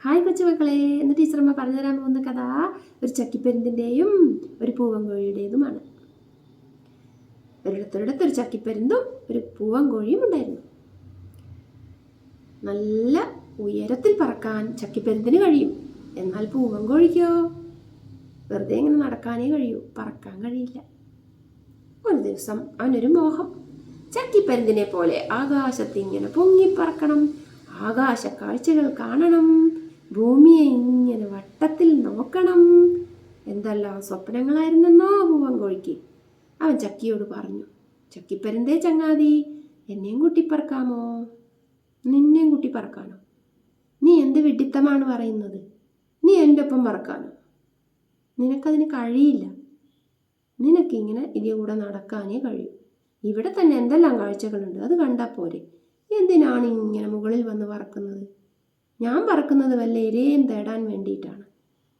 Hi കൊച്ചുമക്കളെ, ഇന്ന് ടീച്ചറമ്മ പറഞ്ഞുതരാൻ പോകുന്ന കഥ ഒരു ചക്കിപ്പരുന്തിൻ്റെയും ഒരു പൂവൻകോഴിയുടേതുമാണ്. ഒരിടത്തൊരിടത്തൊരു ചക്കിപ്പരുന്തും ഒരു പൂവൻകോഴിയും ഉണ്ടായിരുന്നു. നല്ല ഉയരത്തിൽ പറക്കാൻ ചക്കിപ്പരുന്തിന് കഴിയും. എന്നാൽ പൂവൻകോഴിക്കോ വെറുതെ ഇങ്ങനെ നടക്കാനേ കഴിയൂ, പറക്കാൻ കഴിയില്ല. ഒരു ദിവസം അവനൊരു മോഹം, ചക്കിപ്പരുന്തിനെ പോലെ ആകാശത്ത് ഇങ്ങനെ പൊങ്ങിപ്പറക്കണം, ആകാശ കാഴ്ചകൾ കാണണം, ഭൂമിയെ ഇങ്ങനെ വട്ടത്തിൽ നോക്കണം. എന്തെല്ലാം സ്വപ്നങ്ങളായിരുന്നെന്നോ പൂവൻകോഴിക്ക്. അവൻ ചക്കിയോട് പറഞ്ഞു, ചക്കിപ്പരുന്തേ ചങ്ങാതി, എന്നെയും കൂട്ടി പറക്കാമോ? നിന്നെയും കൂട്ടി പറക്കാനോ? നീ എന്ത് വിഡിത്തമാണ് പറയുന്നത്? നീ എൻ്റെ ഒപ്പം പറക്കാനോ? നിനക്കതിന് കഴിയില്ല. നിനക്കിങ്ങനെ ഇതിൻ്റെ കൂടെ നടക്കാനേ കഴിയൂ. ഇവിടെ തന്നെ എന്തെല്ലാം കാഴ്ചകളുണ്ട്, അത് കണ്ടാൽ പോരെ. എന്തിനാണ് ഇങ്ങനെ മുകളിൽ വന്ന് പറക്കുന്നത്? ഞാൻ പറക്കുന്നത് വല്ല ഇരയും തേടാൻ വേണ്ടിയിട്ടാണ്,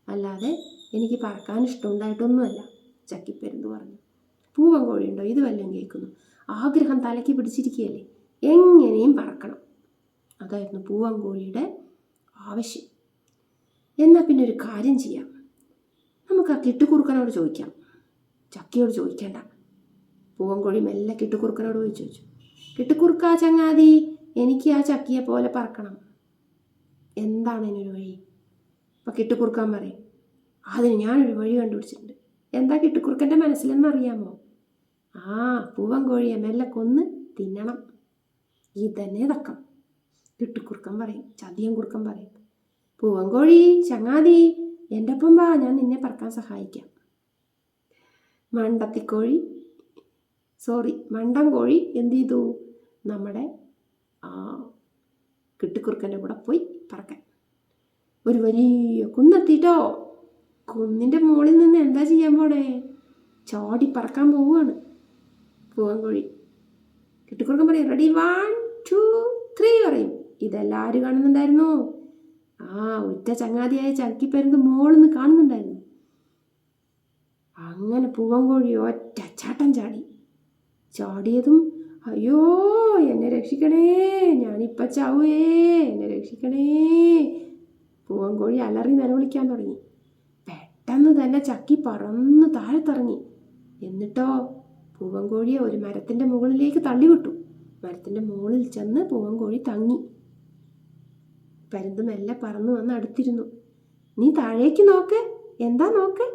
അല്ലാതെ എനിക്ക് പറക്കാൻ ഇഷ്ടമുണ്ടായിട്ടൊന്നുമല്ല, ചക്കിപ്പരുന്ത് പറഞ്ഞു. പൂവൻകോഴിയുണ്ടോ ഇത് വല്ലതും കേൾക്കുന്നു? ആഗ്രഹം തലയ്ക്ക് പിടിച്ചിരിക്കുകയല്ലേ, എങ്ങനെയും പറക്കണം. അതായിരുന്നു പൂവൻകോഴിയുടെ ആവശ്യം. എന്നാൽ പിന്നെ ഒരു കാര്യം ചെയ്യാം, നമുക്ക് ആ കിട്ടുകുറുക്കനോട് ചോദിക്കാം, ചക്കിയോട് ചോദിക്കേണ്ട. പൂവൻകോഴി മെല്ലെ കിട്ടുകുറുക്കനോട് പോയി ചോദിച്ചു, കിട്ടുകുറുക്കാ ചങ്ങാതി, എനിക്ക് ആ ചക്കിയെ പോലെ പറക്കണം, എന്താണ് അതിനൊരു വഴി? അപ്പം കിട്ടുകുറുക്കാൻ പറയും, അതിന് ഞാനൊരു വഴി കണ്ടുപിടിച്ചിട്ടുണ്ട്. എന്താ കിട്ടുകുറുക്കൻ്റെ മനസ്സിലെന്ന് അറിയാമോ? പൂവൻകോഴിയെ മെല്ലെ കൊന്ന് തിന്നണം, ഇതന്നെ തക്കം. കിട്ടുകുറുക്കൻ പറയും, ചതിയൻ കുറുക്കൻ പറയും, പൂവൻകോഴി ചങ്ങാതി, എൻ്റെ ഒപ്പം വാ, ഞാൻ നിന്നെ പറക്കാൻ സഹായിക്കാം. മണ്ടൻ കോഴി എന്ത് ചെയ്തു? നമ്മുടെ കിട്ടുകുറുക്കൻ്റെ കൂടെ പോയി പറക്കാൻ. ഒരു വലിയ കുന്നെത്തിട്ടോ. കുന്നിൻ്റെ മുകളിൽ നിന്ന് എന്താ ചെയ്യാൻ പോണേ? ചാടി പറക്കാൻ പോവുകയാണ് പൂവൻകോഴി. കിട്ടുകുറുക്കൻ പറയും, റെഡി 1 2 3 പറയും. ഇതെല്ലാവരും കാണുന്നുണ്ടായിരുന്നു. ഒറ്റ ചങ്ങാതിയായ ചക്കിപ്പരുന്ത് മുകളിൽ നിന്ന് കാണുന്നുണ്ടായിരുന്നു. അങ്ങനെ പൂവൻകോഴി ഒറ്റ ചാട്ടം ചാടിയതും, അയ്യോ എന്നെ രക്ഷിക്കണേ, ഞാനിപ്പം ചാവുവേ, എന്നെ രക്ഷിക്കണേ. പൂവൻകോഴി അലറി നിലവിളിക്കാൻ തുടങ്ങി. പെട്ടെന്ന് തന്നെ ചക്കി പറന്ന് താഴത്തിറങ്ങി. എന്നിട്ടോ പൂവൻകോഴിയെ ഒരു മരത്തിൻ്റെ മുകളിലേക്ക് തള്ളിവിട്ടു. മരത്തിൻ്റെ മുകളിൽ ചെന്ന് പൂവൻകോഴി തങ്ങി. പരുന്ത് മെല്ലെ പറന്ന് വന്ന് അടുത്തിരുന്നു. നീ താഴേക്ക് നോക്ക്. എന്താ നോക്ക്?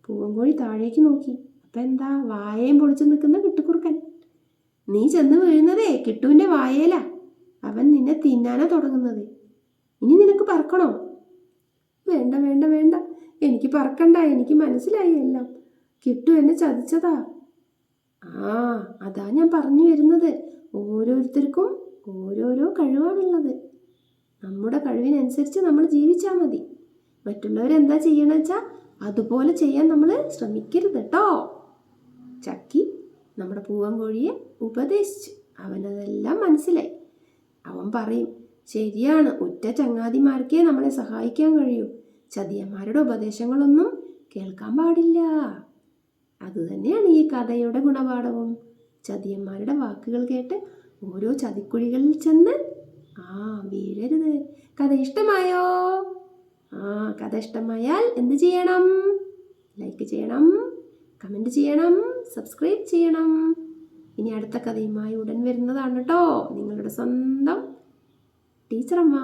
പൂവൻകോഴി താഴേക്ക് നോക്കി. അപ്പം എന്താ? വായയും പൊളിച്ചു നിൽക്കുന്ന കിട്ടുകുറുക്കൻ. നീ ചെന്ന് വീഴുന്നതേ കിട്ടുവിൻ്റെ വായേലാ. അവൻ നിന്നെ തിന്നാനാ തുടങ്ങുന്നത്. ഇനി നിനക്ക് പറക്കണോ? വേണ്ട വേണ്ട വേണ്ട, എനിക്ക് പറക്കണ്ട, എനിക്ക് മനസ്സിലായി എല്ലാം. കിട്ടു എന്നെ ചതിച്ചതാ. അതാ ഞാൻ പറഞ്ഞു വരുന്നത്, ഓരോരുത്തർക്കും ഓരോരോ കഴിവാണുള്ളത്. നമ്മുടെ കഴിവിനനുസരിച്ച് നമ്മൾ ജീവിച്ചാൽ മതി. മറ്റുള്ളവരെന്താ ചെയ്യണമെന്ന് വെച്ചാൽ അതുപോലെ ചെയ്യാൻ നമ്മൾ ശ്രമിക്കരുത് കേട്ടോ. ചക്കി നമ്മുടെ പൂവൻകോഴിയെ ഉപദേശിച്ചു. അവനതെല്ലാം മനസ്സിലായി. അവൻ പറയും, ശരിയാണ്, ഒറ്റ ചങ്ങാതിമാർക്കേ നമ്മളെ സഹായിക്കാൻ കഴിയൂ. ചതിയന്മാരുടെ ഉപദേശങ്ങളൊന്നും കേൾക്കാൻ പാടില്ല. അതുതന്നെയാണ് ഈ കഥയുടെ ഗുണപാഠവും. ചതിയന്മാരുടെ വാക്കുകൾ കേട്ട് ഓരോ ചതിക്കുഴികളിൽ ചെന്ന് വീഴരുത്. കഥ ഇഷ്ടമായോ? കഥ ഇഷ്ടമായാൽ എന്ത് ചെയ്യണം? ലൈക്ക് ചെയ്യണം, കമൻറ്റ് ചെയ്യണം, സബ്സ്ക്രൈബ് ചെയ്യണം. ഇനി അടുത്ത കഥയുമായി ഉടൻ വരുന്നതാണ് കേട്ടോ. നിങ്ങളുടെ സ്വന്തം ടീച്ചറമ്മ.